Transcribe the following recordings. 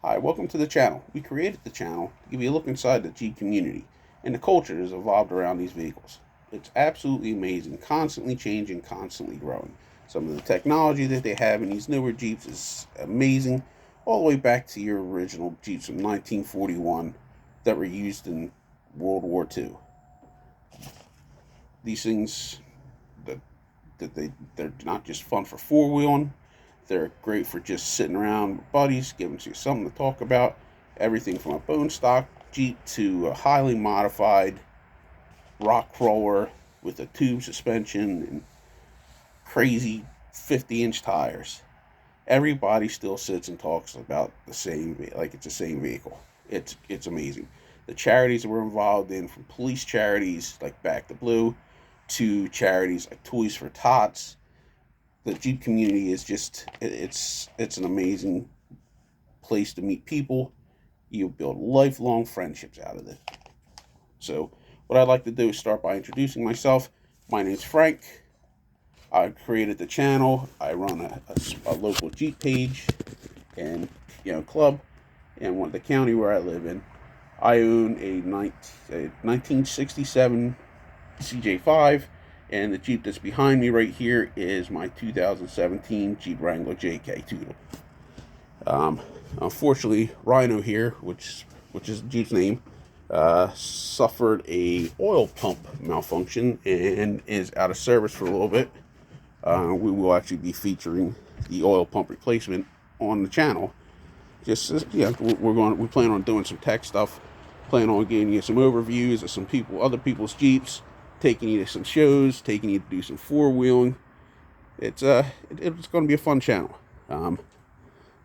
Hi, welcome to the channel. We created the channel to give you a look inside the Jeep community and the culture that has evolved around these vehicles. It's absolutely amazing, constantly changing, constantly growing. Some of the technology that they have in these newer Jeeps is amazing, all the way back to your original Jeeps from 1941 that were used in World War II. These things that they're not just fun for four-wheeling. They're great for just sitting around with buddies, giving you something to talk about. Everything from a bone stock Jeep to a highly modified rock crawler with a tube suspension and crazy 50-inch tires. Everybody still sits and talks about the same, like it's the same vehicle. It's amazing. The charities that we're involved in, from police charities like Back the Blue to charities like Toys for Tots. The Jeep community is just it's an amazing place to meet people. You build lifelong friendships out of it. So what I'd like to do is start by introducing myself. My name's Frank. I created the channel. I run a local Jeep page and club in the county where I live in. I own a 1967 CJ5, and the Jeep that's behind me right here is my 2017 Jeep Wrangler JK Tudor. Unfortunately, Rhino here, which is Jeep's name, suffered a oil pump malfunction and is out of service for a little bit. We will actually be featuring the oil pump replacement on the channel. We plan on doing some tech stuff. Plan on getting you some overviews of other people's Jeeps, taking you to some shows, taking you to do some four-wheeling. It's going to be a fun channel.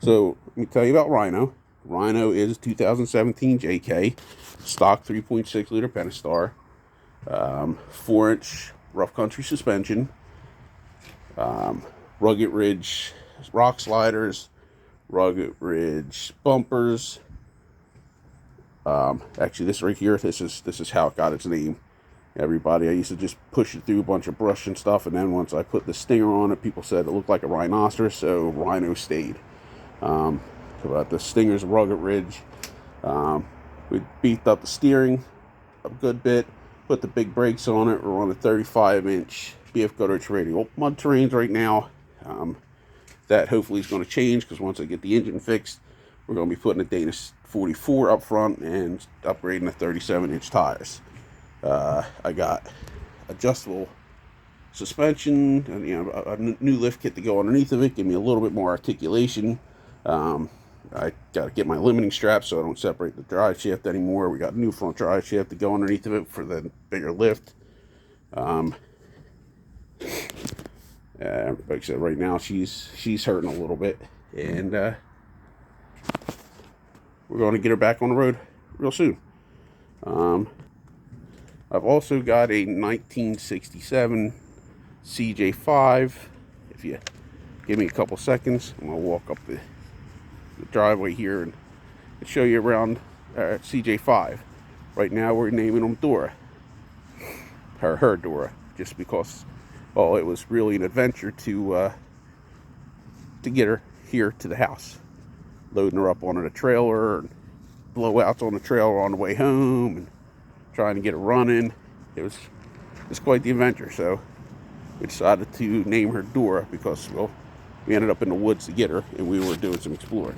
So let me tell you about Rhino. Rhino is 2017 JK, stock 3.6 liter Pentastar, 4-inch rough country suspension, rugged ridge rock sliders, rugged ridge bumpers. Actually, this right here, this is how it got its name. Everybody, I used to just push it through a bunch of brush and stuff, and then once I put the stinger on it, people said it looked like a rhinoceros, so Rhino stayed. But the Stinger's rugged ridge. We beefed up the steering a good bit, put the big brakes on it. We're on a 35-inch BF Goodrich radial mud terrains right now. That hopefully is going to change, because once I get the engine fixed, we're going to be putting a Dana 44 up front and upgrading the 37-inch tires. I got adjustable suspension and a new lift kit to go underneath of it, give me a little bit more articulation. I got to get my limiting straps so I don't separate the drive shaft anymore. We got a new front drive shaft to go underneath of it for the bigger lift. Like I said, right now she's hurting a little bit, and we're going to get her back on the road real soon. I've also got a 1967 CJ5. If you give me a couple seconds, I'm going to walk up the driveway here and show you around CJ5. Right now we're naming them Dora. Her Dora, just because, well, it was really an adventure to get her here to the house. Loading her up onto the trailer, and blowouts on the trailer on the way home, and trying to get it running. It's quite the adventure. So we decided to name her Dora because, well, we ended up in the woods to get her, and we were doing some exploring.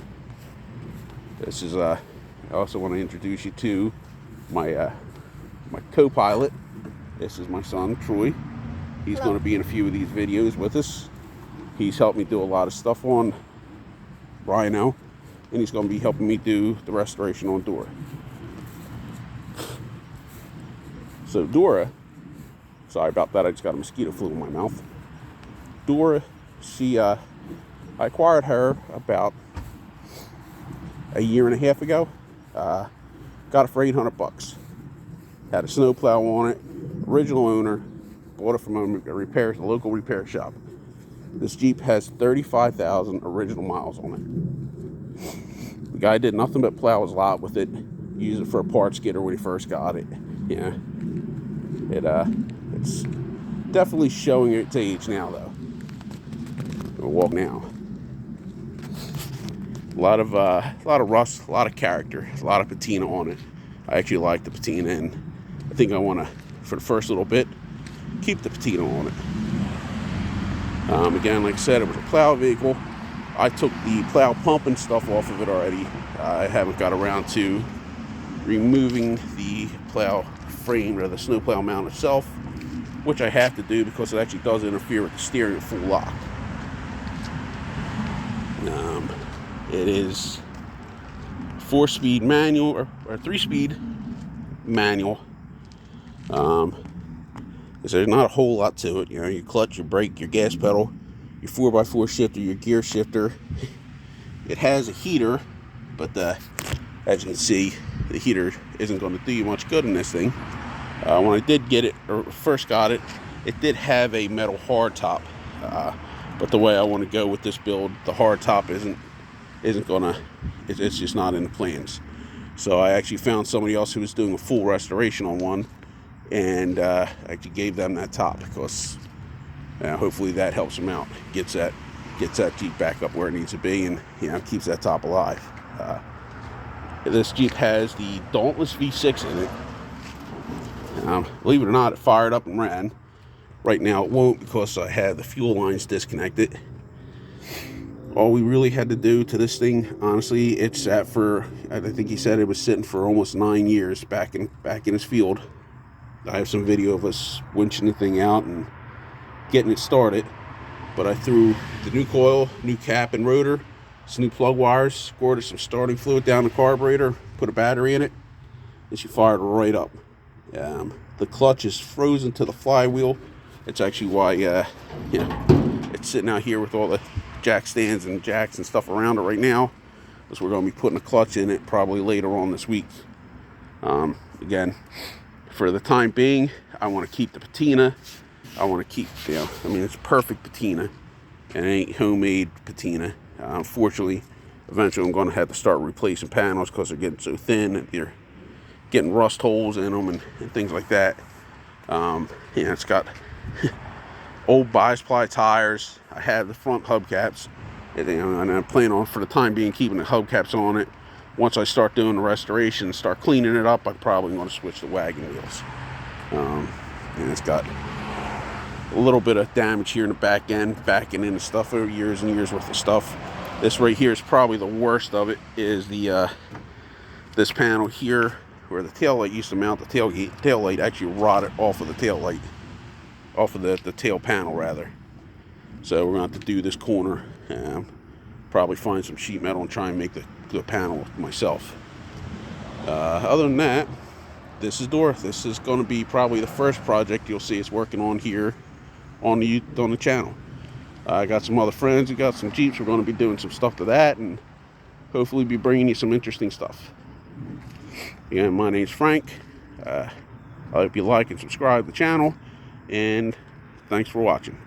This is I also want to introduce you to my co-pilot. This is my son Troy. He's going to be in a few of these videos with us. He's helped me do a lot of stuff on Rhino, and he's going to be helping me do the restoration on Dora. So Dora, sorry about that, I just got a mosquito flew in my mouth. Dora, I acquired her about a year and a half ago. Got it for $800. Had a snowplow on it. Original owner. Bought it from a local repair shop. This Jeep has 35,000 original miles on it. The guy did nothing but plow his lot with it. Used it for a parts getter when he first got it. Yeah. It's definitely showing its age now, though. We'll walk now. A lot of rust, a lot of character, a lot of patina on it. I actually like the patina, and I think I want to, for the first little bit, keep the patina on it. Again, like I said, it was a plow vehicle. I took the plow pump and stuff off of it already. I haven't got around to removing the plow frame or the snowplow mount itself, which I have to do because it actually does interfere with the steering at full lock. It is 4-speed manual or 3-speed manual. There's not a whole lot to it. You know, your clutch, your brake, your gas pedal, your 4x4 shifter, your gear shifter. It has a heater, but as you can see, the heater isn't going to do you much good in this thing. When I did get it, or first got it, it did have a metal hardtop. But the way I want to go with this build, the hardtop isn't gonna. It's just not in the plans. So I actually found somebody else who was doing a full restoration on one, and I actually gave them that top because hopefully that helps them out, gets that Jeep back up where it needs to be, and keeps that top alive. This Jeep has the Dauntless V6 in it. Believe it or not, it fired up and ran. Right now it won't because I have the fuel lines disconnected. All we really had to do to this thing, honestly, it sat for, I think he said it was sitting for almost 9 years back in his field. I have some video of us winching the thing out and getting it started. But I threw the new coil, new cap and rotor, some new plug wires, squirted some starting fluid down the carburetor, put a battery in it, and she fired right up. The clutch is frozen to the flywheel. It's actually why it's sitting out here with all the jack stands and jacks and stuff around it right now, because we're going to be putting a clutch in it probably later on this week. Again, for the time being, I want to keep the patina. I want to keep, it's perfect patina, and it ain't homemade patina. Unfortunately, eventually I'm going to have to start replacing panels because they're getting so thin and they're getting rust holes in them and things like that. It's got old bias ply tires. I have the front hubcaps, and I plan on, for the time being, keeping the hubcaps on it. Once I start doing the restoration and start cleaning it up, I'm probably going to switch the wagon wheels. And it's got a little bit of damage here in the back end, backing into stuff over years and years worth of stuff. This right here is probably the worst of it, is the this panel here where the tail light used to mount. The tail light actually rotted off of the tail light, off of the tail panel rather. So we're going to have to do this corner, probably find some sheet metal and try and make the panel myself. Other than that, this is going to be probably the first project you'll see us working on here on the channel. I got some other friends who got some Jeeps. We're going to be doing some stuff to that, and hopefully be bringing you some interesting stuff. Again, my name's Frank. I hope you like and subscribe to the channel, and thanks for watching.